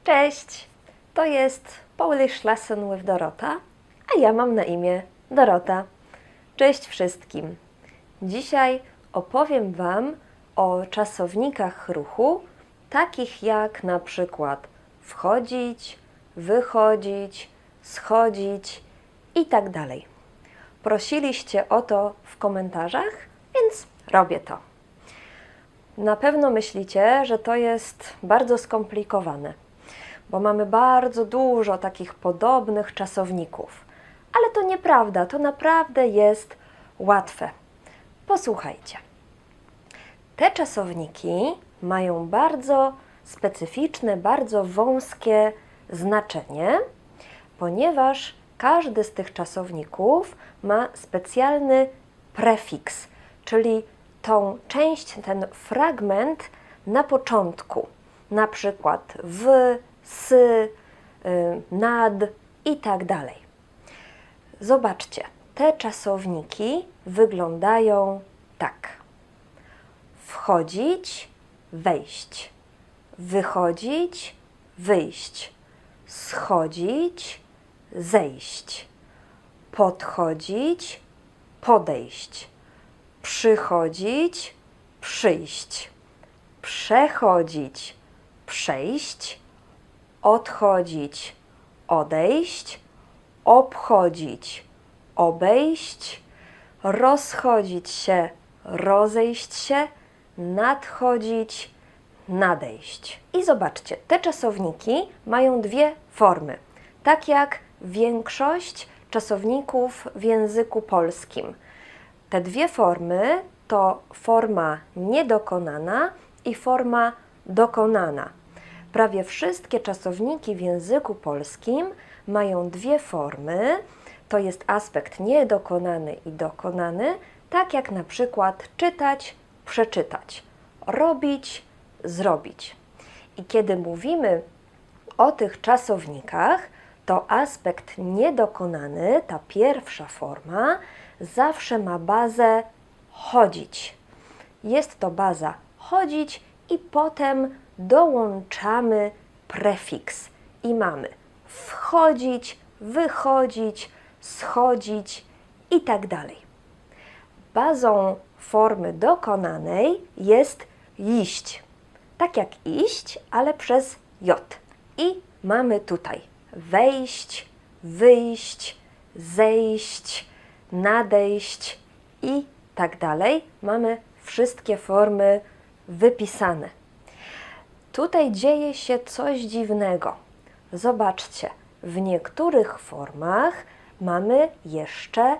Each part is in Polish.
Cześć! To jest Polish Lesson with Dorota, a ja mam na imię Dorota. Cześć wszystkim! Dzisiaj opowiem Wam o czasownikach ruchu, takich jak na przykład wchodzić, wychodzić, schodzić i tak dalej. Prosiliście o to w komentarzach, więc robię to. Na pewno myślicie, że to jest bardzo skomplikowane, bo mamy bardzo dużo takich podobnych czasowników. Ale to nieprawda, to naprawdę jest łatwe. Posłuchajcie. Te czasowniki mają bardzo specyficzne, bardzo wąskie znaczenie, ponieważ każdy z tych czasowników ma specjalny prefiks, czyli tą część, ten fragment na początku, na przykład w, s, nad i tak dalej. Zobaczcie, te czasowniki wyglądają tak. Wchodzić, wejść, wychodzić, wyjść, schodzić, zejść, podchodzić, podejść, przychodzić, przyjść, przechodzić, przejść, odchodzić, odejść, obchodzić, obejść, rozchodzić się, rozejść się, nadchodzić, nadejść. I zobaczcie, te czasowniki mają dwie formy, tak jak większość czasowników w języku polskim. Te dwie formy to forma niedokonana i forma dokonana. Prawie wszystkie czasowniki w języku polskim mają dwie formy. To jest aspekt niedokonany i dokonany, tak jak na przykład czytać, przeczytać, robić, zrobić. I kiedy mówimy o tych czasownikach, to aspekt niedokonany, ta pierwsza forma, zawsze ma bazę chodzić. Jest to baza chodzić i potem dołączamy prefiks i mamy wchodzić, wychodzić, schodzić i tak dalej. Bazą formy dokonanej jest iść. Tak jak iść, ale przez J. I mamy tutaj wejść, wyjść, zejść, nadejść i tak dalej. Mamy wszystkie formy wypisane. Tutaj dzieje się coś dziwnego. Zobaczcie, w niektórych formach mamy jeszcze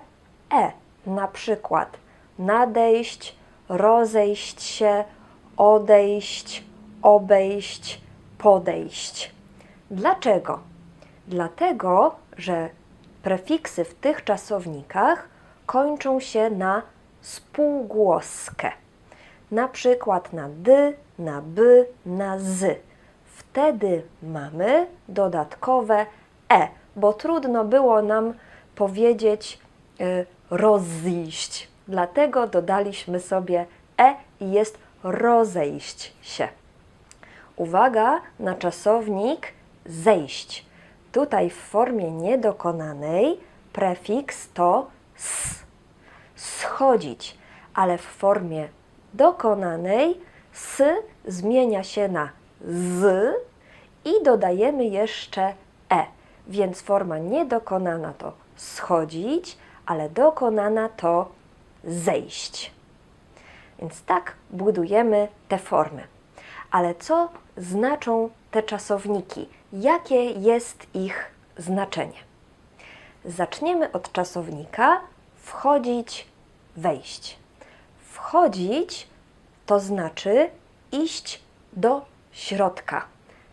e. Na przykład nadejść, rozejść się, odejść, obejść, podejść. Dlaczego? Dlatego, że prefiksy w tych czasownikach kończą się na spółgłoskę. Na przykład na d, na b, na z. Wtedy mamy dodatkowe e, bo trudno było nam powiedzieć rozejść. Dlatego dodaliśmy sobie e i jest rozejść się. Uwaga na czasownik zejść. Tutaj w formie niedokonanej prefiks to s. Schodzić, ale w formie dokonanej s zmienia się na z i dodajemy jeszcze e. Więc forma niedokonana to schodzić, ale dokonana to zejść. Więc tak budujemy te formy. Ale co znaczą te czasowniki? Jakie jest ich znaczenie? Zaczniemy od czasownika wchodzić, wejść. Wchodzić to znaczy iść do środka.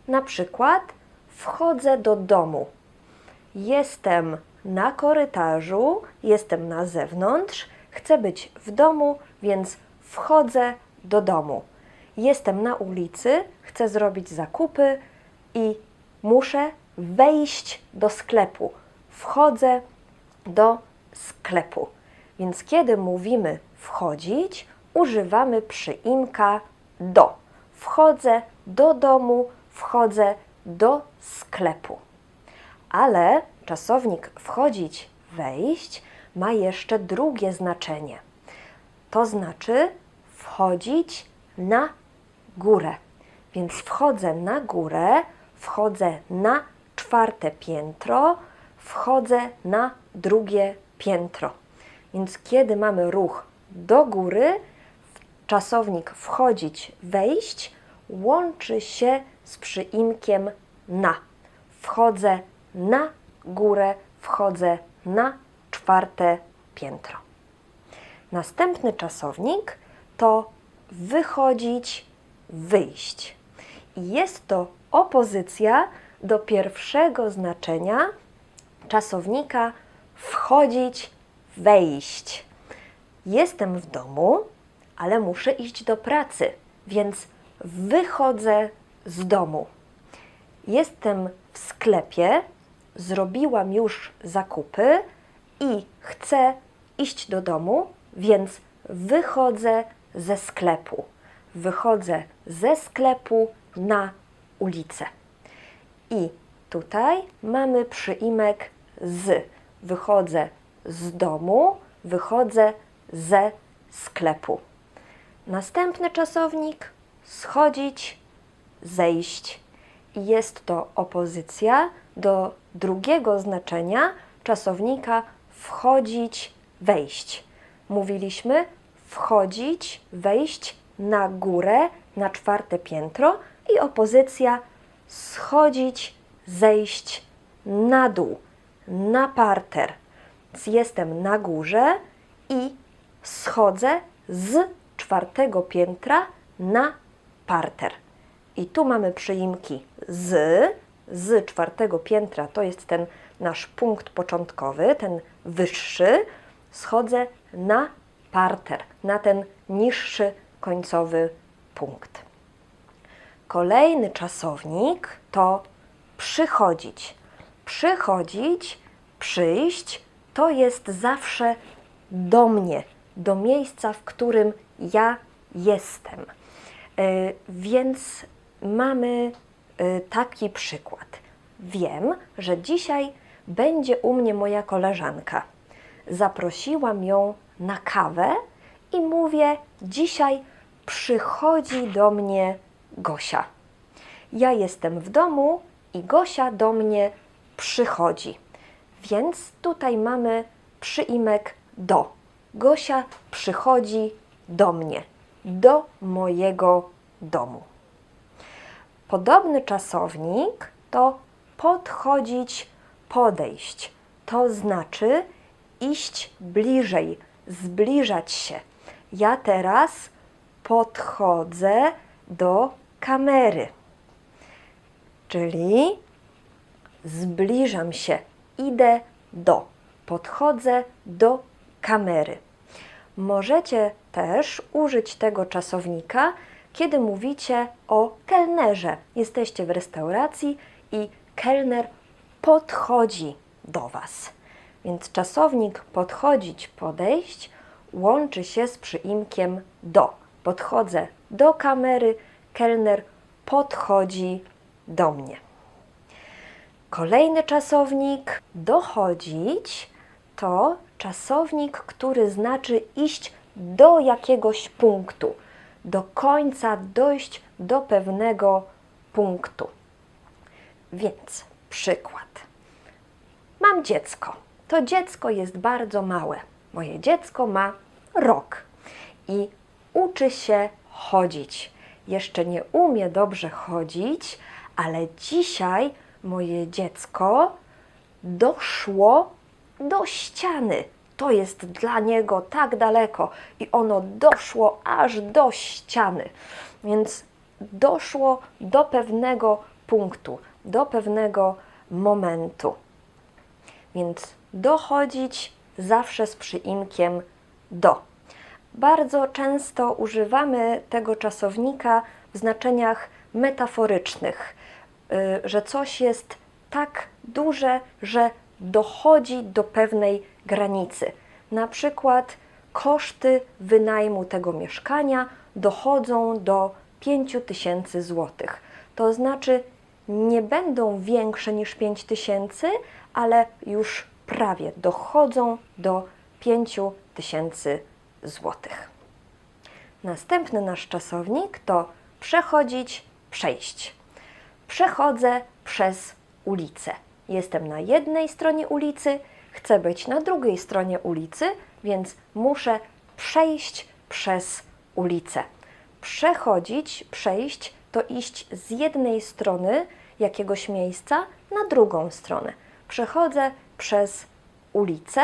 Na przykład wchodzę do domu. Jestem na korytarzu, jestem na zewnątrz, chcę być w domu, więc wchodzę do domu. Jestem na ulicy, chcę zrobić zakupy i muszę wejść do sklepu. Wchodzę do sklepu. Więc kiedy mówimy wchodzić, używamy przyimka do. Wchodzę do domu, wchodzę do sklepu. Ale czasownik wchodzić, wejść ma jeszcze drugie znaczenie. To znaczy wchodzić na górę. Więc wchodzę na górę, wchodzę na 4. piętro, wchodzę na 2. piętro. Więc kiedy mamy ruch do góry, czasownik wchodzić, wejść łączy się z przyimkiem na. Wchodzę na górę, wchodzę na 4. piętro. Następny czasownik to wychodzić, wyjść. I jest to opozycja do pierwszego znaczenia czasownika wchodzić, wejść. Jestem w domu, ale muszę iść do pracy, więc wychodzę z domu. Jestem w sklepie, zrobiłam już zakupy i chcę iść do domu, więc wychodzę ze sklepu. Wychodzę ze sklepu na ulicę. I tutaj mamy przyimek z. Wychodzę z domu, wychodzę ze sklepu. Następny czasownik schodzić, zejść. I jest to opozycja do drugiego znaczenia czasownika wchodzić, wejść. Mówiliśmy wchodzić, wejść na górę, na 4. piętro i opozycja schodzić, zejść na dół, na parter. Więc jestem na górze i schodzę z 4. piętra na parter. I tu mamy przyimki z 4. piętra, to jest ten nasz punkt początkowy, ten wyższy. Schodzę na parter, na ten niższy końcowy punkt. Kolejny czasownik to przychodzić. Przychodzić, przyjść, to jest zawsze do mnie, do miejsca, w którym ja jestem. Więc mamy taki przykład. Wiem, że dzisiaj będzie u mnie moja koleżanka. Zaprosiłam ją na kawę i mówię, dzisiaj przychodzi do mnie Gosia. Ja jestem w domu i Gosia do mnie przychodzi. Więc tutaj mamy przyimek do. Gosia przychodzi do mnie, do mojego domu. Podobny czasownik to podchodzić, podejść. To znaczy iść bliżej, zbliżać się. Ja teraz podchodzę do kamery, czyli zbliżam się, idę do, podchodzę do kamery. Możecie też użyć tego czasownika, kiedy mówicie o kelnerze. Jesteście w restauracji i kelner podchodzi do Was. Więc czasownik podchodzić, podejść łączy się z przyimkiem do. Podchodzę do kamery, kelner podchodzi do mnie. Kolejny czasownik dochodzić to czasownik, który znaczy iść do jakiegoś punktu, do końca, dojść do pewnego punktu. Więc przykład. Mam dziecko. To dziecko jest bardzo małe. Moje dziecko ma rok i uczy się chodzić. Jeszcze nie umie dobrze chodzić, ale dzisiaj moje dziecko doszło do ściany. To jest dla niego tak daleko i ono doszło aż do ściany. Więc doszło do pewnego punktu, do pewnego momentu. Więc dochodzić zawsze z przyimkiem do. Bardzo często używamy tego czasownika w znaczeniach metaforycznych, że coś jest tak duże, że dochodzi do pewnej granicy. Na przykład koszty wynajmu tego mieszkania dochodzą do 5000 zł. To znaczy nie będą większe niż 5000, ale już prawie dochodzą do 5000 zł. Następny nasz czasownik to przechodzić, przejść. Przechodzę przez ulicę. Jestem na jednej stronie ulicy, chcę być na drugiej stronie ulicy, więc muszę przejść przez ulicę. Przechodzić, przejść to iść z jednej strony jakiegoś miejsca na drugą stronę. Przechodzę przez ulicę,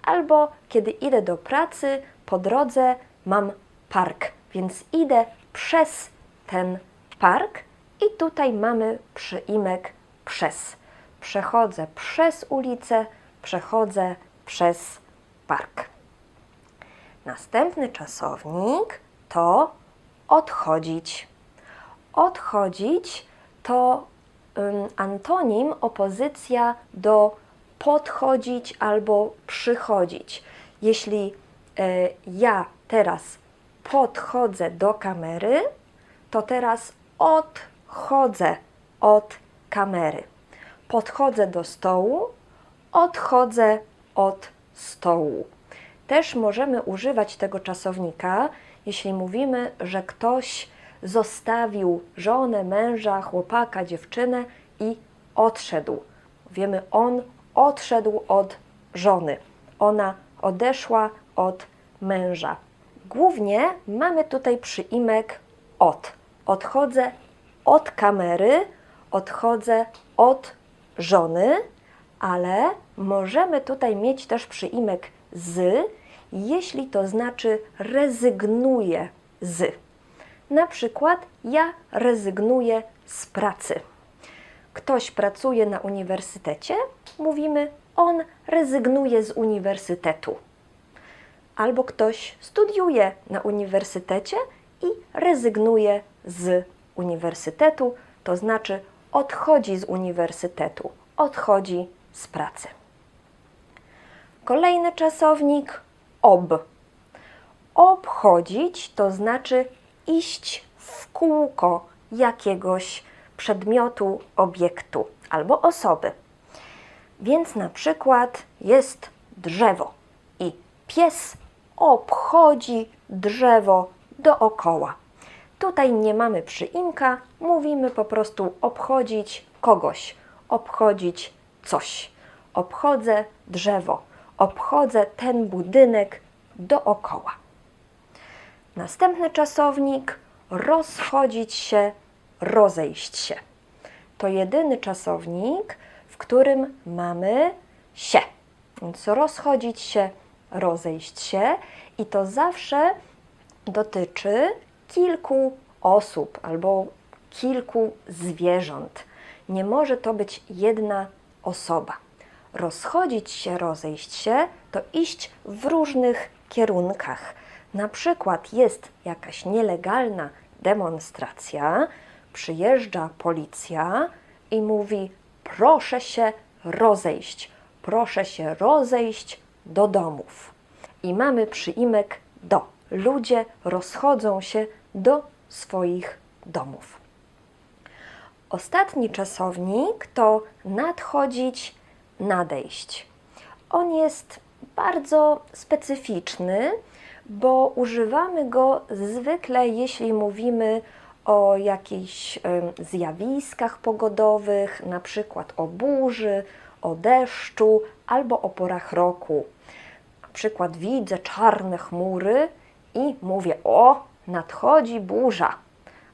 albo kiedy idę do pracy, po drodze mam park, więc idę przez ten park i tutaj mamy przyimek przez. Przechodzę przez ulicę, przechodzę przez park. Następny czasownik to odchodzić. Odchodzić to antonim, opozycja do podchodzić albo przychodzić. Jeśli ja teraz podchodzę do kamery, to teraz odchodzę od kamery. Podchodzę do stołu, odchodzę od stołu. Też możemy używać tego czasownika, jeśli mówimy, że ktoś zostawił żonę, męża, chłopaka, dziewczynę i odszedł. Wiemy, on odszedł od żony, ona odeszła od męża. Głównie mamy tutaj przyimek od. Odchodzę od kamery, odchodzę od żony, ale możemy tutaj mieć też przyimek z, jeśli to znaczy rezygnuję z. Na przykład ja rezygnuję z pracy. Ktoś pracuje na uniwersytecie, mówimy, on rezygnuje z uniwersytetu. Albo ktoś studiuje na uniwersytecie i rezygnuje z uniwersytetu, to znaczy odchodzi z uniwersytetu, odchodzi z pracy. Kolejny czasownik ob. Obchodzić to znaczy iść w kółko jakiegoś przedmiotu, obiektu albo osoby. Więc na przykład jest drzewo i pies obchodzi drzewo dookoła. Tutaj nie mamy przyimka, mówimy po prostu obchodzić kogoś, obchodzić coś. Obchodzę drzewo, obchodzę ten budynek dookoła. Następny czasownik rozchodzić się, rozejść się. To jedyny czasownik, w którym mamy się. Więc rozchodzić się, rozejść się i to zawsze dotyczy kilku osób albo kilku zwierząt. Nie może to być jedna osoba. Rozchodzić się, rozejść się to iść w różnych kierunkach. Na przykład jest jakaś nielegalna demonstracja, przyjeżdża policja i mówi: proszę się rozejść do domów. I mamy przyimek do. Ludzie rozchodzą się do swoich domów. Ostatni czasownik to nadchodzić, nadejść. On jest bardzo specyficzny, bo używamy go zwykle, jeśli mówimy o jakichś zjawiskach pogodowych, na przykład o burzy, o deszczu albo o porach roku. Na przykład widzę czarne chmury i mówię: o, nadchodzi burza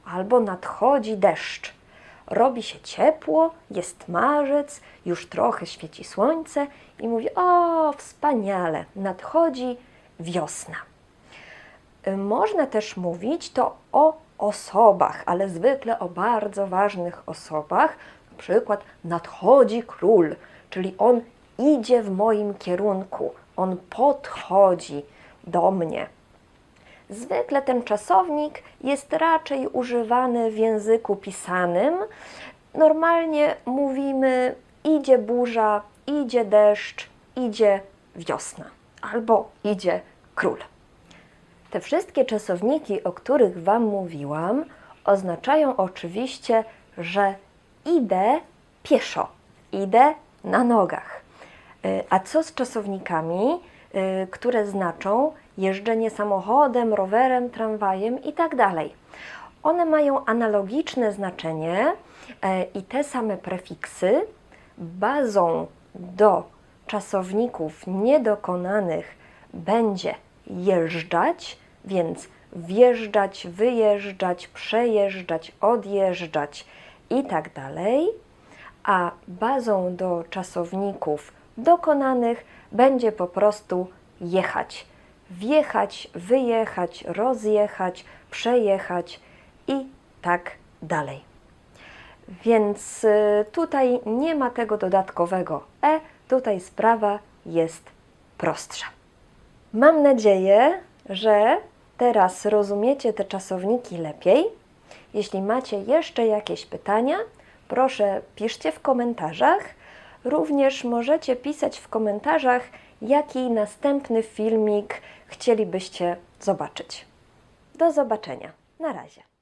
albo nadchodzi deszcz. Robi się ciepło, jest marzec, już trochę świeci słońce i mówię: o, wspaniale, nadchodzi wiosna. Można też mówić to o osobach, ale zwykle o bardzo ważnych osobach. Na przykład nadchodzi król, czyli on idzie w moim kierunku, on podchodzi do mnie. Zwykle ten czasownik jest raczej używany w języku pisanym. Normalnie mówimy: idzie burza, idzie deszcz, idzie wiosna. albo idzie król. Te wszystkie czasowniki, o których Wam mówiłam, oznaczają oczywiście, że idę pieszo, idę na nogach. A co z czasownikami, które znaczą jeżdżenie samochodem, rowerem, tramwajem itd.? One mają analogiczne znaczenie i te same prefiksy. Bazą do czasowników niedokonanych będzie jeżdżać, więc wjeżdżać, wyjeżdżać, przejeżdżać, odjeżdżać itd. A bazą do czasowników dokonanych będzie po prostu jechać. Wjechać, wyjechać, rozjechać, przejechać i tak dalej. Więc tutaj nie ma tego dodatkowego tutaj sprawa jest prostsza. Mam nadzieję, że teraz rozumiecie te czasowniki lepiej. Jeśli macie jeszcze jakieś pytania, proszę piszcie w komentarzach. Również możecie pisać w komentarzach, jaki następny filmik chcielibyście zobaczyć. Do zobaczenia. Na razie.